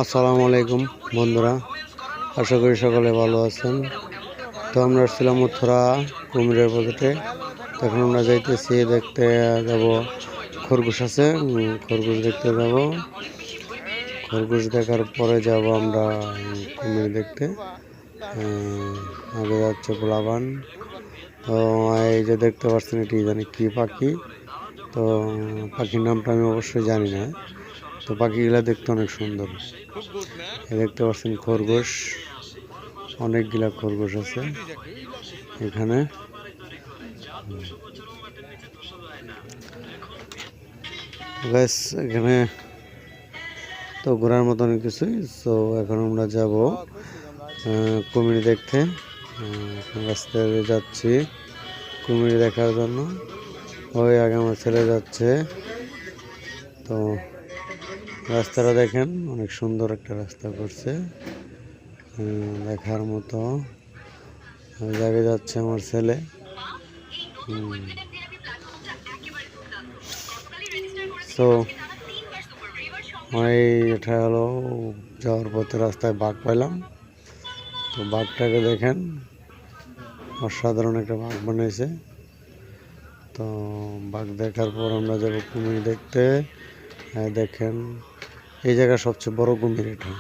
আসসালামু আলাইকুম বন্ধুরা, আশা করি সকলে ভালো আছেন। তো আমরা আসছিলাম উত্তরা কুমিরের বাজারে। এখন আমরা যাইতেছি দেখতে যাব খরগোশ আছে, খরগোশ দেখতে যাব। খরগোশ দেখার পরে যাব আমরা কুমির দেখতে। আগে যাচ্ছে গোলাবান। তো এই যে দেখতে পাচ্ছেন এটি জানি কি পাখি। তো পাখির নামটা আমি অবশ্যই জানি না। তো পাখিগুলা দেখতে অনেক সুন্দর। দেখতে পাচ্ছেন খরগোশ, অনেকগুলা খরগোশ আছে এখানে। এখানে তো ঘোরার মতন কিছুই। তো এখন আমরা যাব কুমির দেখতে। রাস্তায় যাচ্ছি কুমির দেখার জন্য। ওই আগে আমার ছেলে যাচ্ছে। তো রাস্তাটা দেখেন, অনেক সুন্দর একটা রাস্তা করছে, দেখার মতো। ওই জায়গায় যাচ্ছে আমার ছেলে। তো এটা হলো যাওয়ার পথে রাস্তায় বাঘ পাইলাম। তো বাঘটাকে দেখেন, অসাধারণ একটা বাঘ বানিয়েছে। তো বাঘ দেখার পর আমরা যাবো কুমির দেখতে। দেখেন এই জায়গার সবচেয়ে বড় কুমির এটা।